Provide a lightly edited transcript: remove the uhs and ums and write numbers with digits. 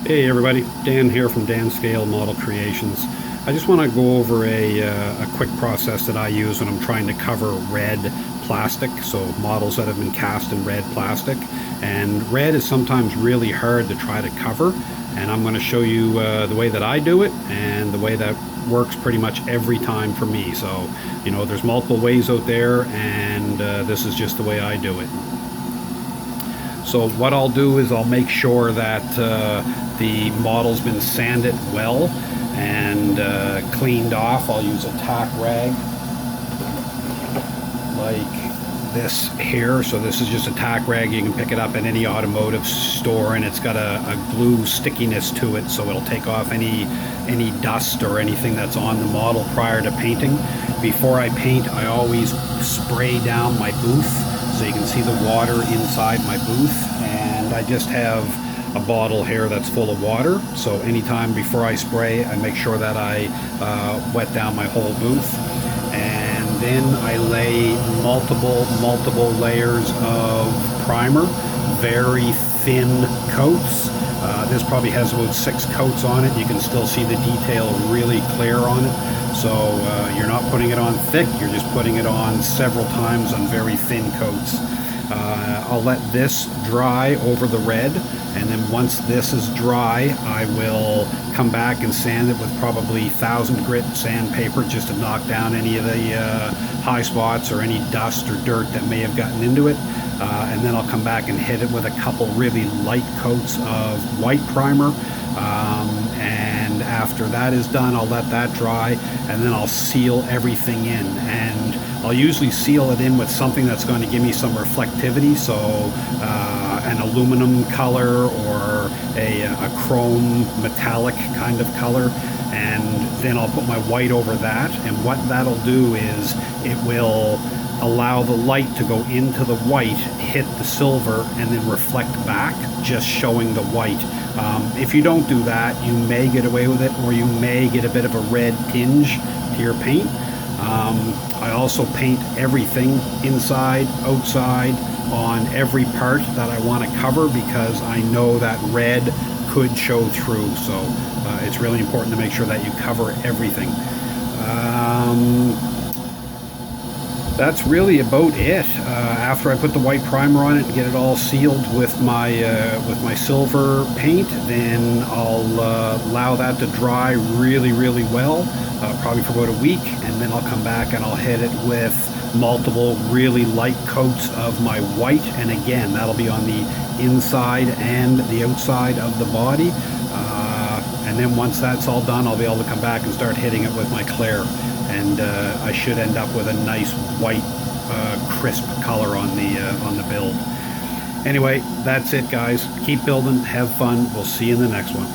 Hey everybody, Dan here from Dan Scale Model Creations. I just want to go over a quick process that I use when I'm trying to cover red plastic, so models that have been cast in red plastic. And red is sometimes really hard to try to cover, and I'm going to show you the way that I do it and the way that works pretty much every time for me. So, you know, there's multiple ways out there, and this is just the way I do it. So what I'll do is I'll make sure that the model's been sanded well and cleaned off. I'll use a tack rag like this here. So this is just a tack rag. You can pick it up at any automotive store, and it's got a glue stickiness to it, so it'll take off any dust or anything that's on the model prior to painting. Before I paint, I always spray down my booth so you can see the water inside my booth, and I just have a bottle here that's full of water, so anytime before I spray I make sure that I wet down my whole booth. And then I lay multiple layers of primer, very thin coats. This probably has about 6 coats on it. You can still see the detail really clear on it. So you're not putting it on thick, you're just putting it on several times on very thin coats. I'll let this dry over the red, and then once this is dry, I will come back and sand it with probably 1000 grit sandpaper just to knock down any of the high spots or any dust or dirt that may have gotten into it. And then I'll come back and hit it with a couple really light coats of white primer. And after that is done, I'll let that dry, and then I'll seal everything in. And I'll usually seal it in with something that's going to give me some reflectivity, so an aluminum color or a chrome metallic kind of color. And then I'll put my white over that, and what that'll do is it will allow the light to go into the white, hit the silver, and then reflect back, just showing the white. If you don't do that, you may get away with it, or you may get a bit of a red tinge to your paint. I also paint everything inside, outside, on every part that I want to cover, because I know that red could show through. So it's really important to make sure that you cover everything. That's really about it. After I put the white primer on it and get it all sealed with my silver paint, then I'll allow that to dry really well, probably for about a week, and then I'll come back and I'll hit it with multiple really light coats of my white, and again, that'll be on the inside and the outside of the body. And then once that's all done, I'll be able to come back and start hitting it with my clear, and I should end up with a nice white crisp color on the build. Anyway, that's it guys. Keep building, have fun. We'll see you in the next one.